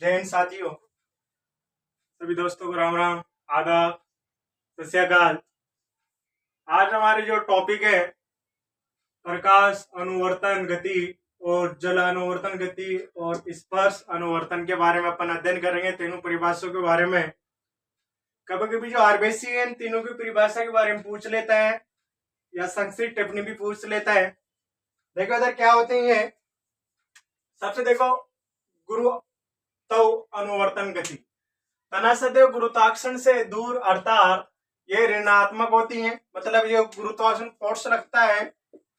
जय हिंद साथियों। सभी दोस्तों को राम राम, आदाब, सत श्री अकाल। आज हमारी जो टॉपिक है प्रकाश अनुवर्तन गति और जल अनुवर्तन गति और स्पर्श अनुवर्तन के बारे में अपन अध्ययन करेंगे। तीनों परिभाषाओं के बारे में कभी कभी जो आरबीसी है इन तीनों की परिभाषा के बारे में पूछ लेता है या संक्षिप्त टिप्पणी भी पूछ लेता है। देखो इधर क्या होते हैं। सबसे देखो गुरु अनुवर्तन गति तना सदैव गुरुत्वाकर्षण से दूर अर्थात ये ऋणात्मक होती है। मतलब ये गुरुत्वाकर्षण फोर्स रखता है,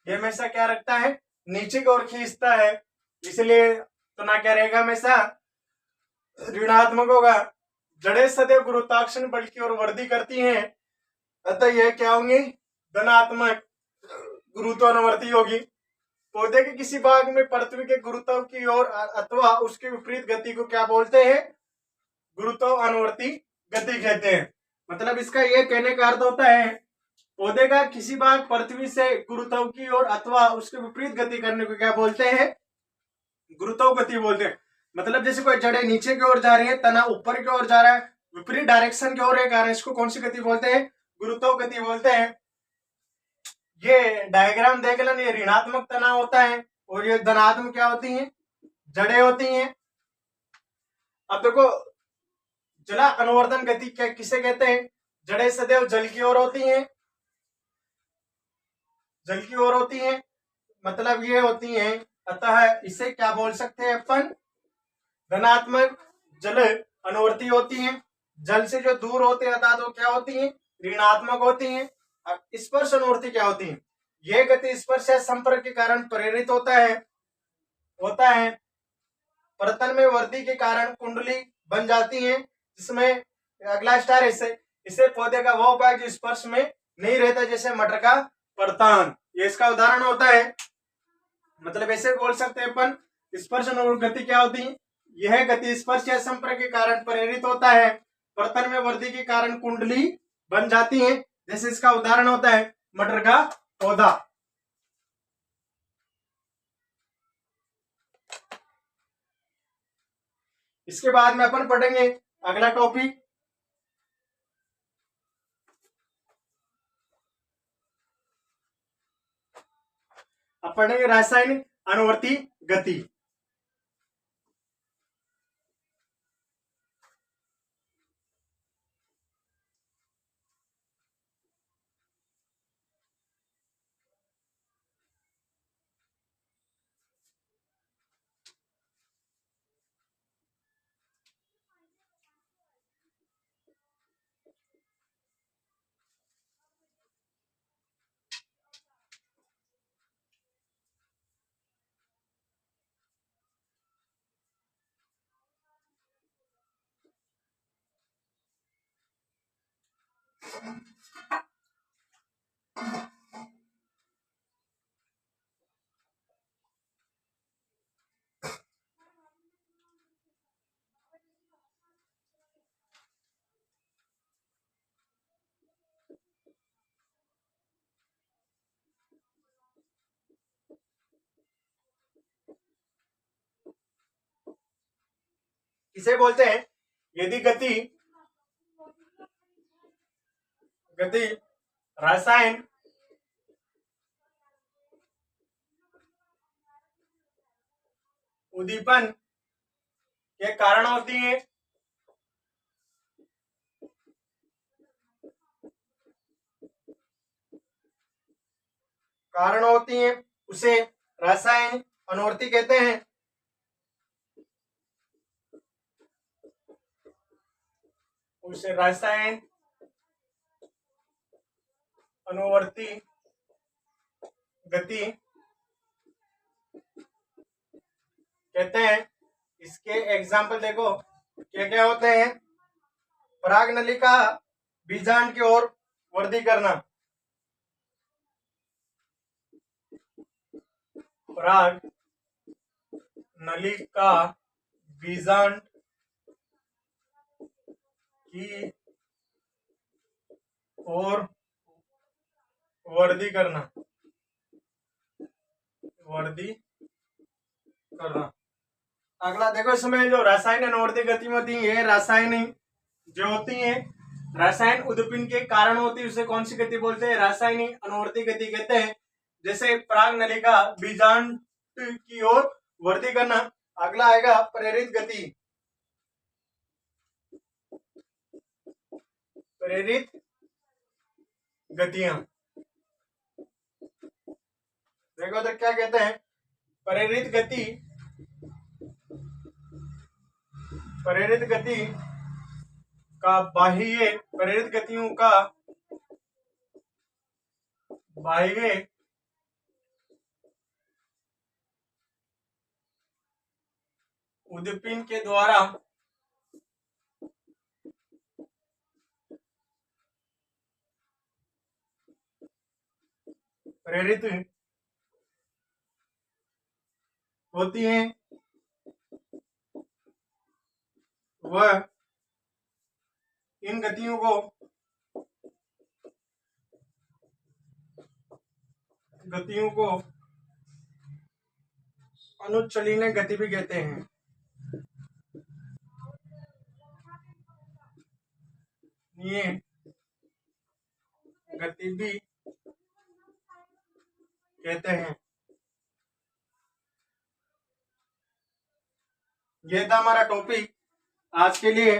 ये हमेशा क्या रखता है, नीचे की ओर खींचता है, इसलिए तना क्या रहेगा, हमेशा ऋणात्मक होगा। जड़ें सदैव गुरुत्वाकर्षण बल की ओर वृद्धि करती हैं, अतः यह क्या होंगी, धनात्मक गुरुत्वानुवर्ती होगी। पौधे के किसी भाग में पृथ्वी के गुरुत्व की ओर अथवा उसके विपरीत गति को क्या बोलते हैं, गुरुत्व अनुवर्ती गति कहते हैं। मतलब इसका यह कहने का अर्थ होता है पौधे का किसी भाग पृथ्वी से गुरुत्व की ओर अथवा उसके विपरीत गति करने को क्या बोलते हैं, गुरुत्व गति बोलते हैं। मतलब जैसे कोई जड़ें नीचे की ओर जा रही है, तना ऊपर की ओर जा रहा है, विपरीत डायरेक्शन की ओर है, कारण इसको कौन सी गति बोलते हैं, गुरुत्व गति बोलते हैं। ये डायग्राम देख लेना, ये ऋणात्मक तना होता है और ये धनात्मक क्या होती है, जड़ें होती हैं। अब देखो जला अनुवर्तन गति क्या किसे कहते हैं, जड़ें सदैव जल की ओर होती हैं, जल की ओर होती हैं, मतलब ये होती हैं, अतः इसे क्या बोल सकते हैं अपन, धनात्मक जल अनुवर्ती होती हैं। जल से जो दूर होते हैं अर्थात वो क्या होती हैं, ऋणात्मक होती हैं। अब स्पर्श अनुवर्ती क्या होती है, यह गति स्पर्श या संपर्क के कारण प्रेरित होता है। परतन में वृद्धि के कारण कुंडली बन जाती है, जिसमें अगला स्टार इसे पौधे का वो भाग जो स्पर्श में नहीं रहता, जैसे मटर का परतान, ये इसका उदाहरण होता है। मतलब ऐसे बोल सकते हैं अपन, स्पर्श अनुवर्ती गति क्या होती है, यह गति स्पर्श या संपर्क के कारण प्रेरित होता है, परतन में वृद्धि के कारण कुंडली बन जाती है, जैसे इसका उदाहरण होता है मटर का पौधा। इसके बाद में अपन पढ़ेंगे अगला टॉपिक, अब पढ़ेंगे रासायनिक अनुवर्ती गति। इसे बोलते हैं यदि गति रसायन उद्दीपन के कारण होती है, उसे रसायन अनुवर्ती कहते हैं। उसे रसायन अनुवर्ती गति कहते हैं। इसके एग्जाम्पल देखो क्या क्या होते हैं, परागनलिका बीजांड की ओर वृद्धि करना, पराग नलिका बीजांड की ओर वृद्धि करना, अगला देखो, इसमें जो रासायनिक अनुवर्ती गति होती है, रासायनिक जो होती है, रासायन उद्दीपन के कारण होती है, उसे कौन सी गति बोलते हैं? रासायनिक अनुवर्ती गति कहते हैं। जैसे पराग नलिका बीजांड की ओर वृद्धि करना। अगला आएगा प्रेरित गति। प्रेरित गतियां देखो तो क्या कहते हैं? प्रेरित गति, प्रेरित गति का बाह्य, प्रेरित गतियों का बाह्य उद्दीपन के द्वारा प्रेरित होती है, वह इन गतियों को अनुचलीय गति भी कहते हैं। ये गति भी कहते हैं। ये था हमारा टॉपिक आज के लिए।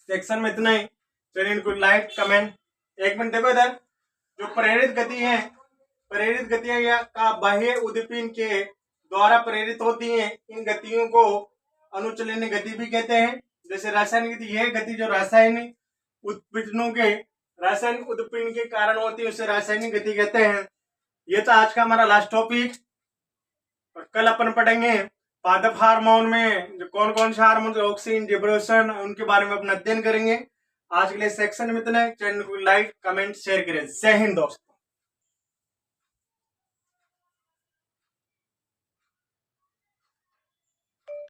सेक्शन में इतना ही। चलिए इनको लाइक कमेंट। एक मिनट देखो इधर, जो प्रेरित गति है, प्रेरित गतियां या का बाह्य उद्दीपन के द्वारा प्रेरित होती हैं, इन गतियों को अनुचलनीय गति भी कहते हैं। जैसे रासायनिक गति, यह गति जो रासायनिक उत्पीड़नों के, रासायनिक उद्दीपन के कारण होती है, उसे रासायनिक गति कहते हैं। ये तो आज का हमारा लास्ट टॉपिक। और कल अपन पढ़ेंगे पादप हार्मोन में जो कौन कौन से हार्मोन, ऑक्सीन, जिब्रेशन, उनके बारे में अपना अध्ययन करेंगे। आज के लिए सेक्शन में इतना। चैनल को लाइक कमेंट शेयर करें। जय हिंद दोस्तों।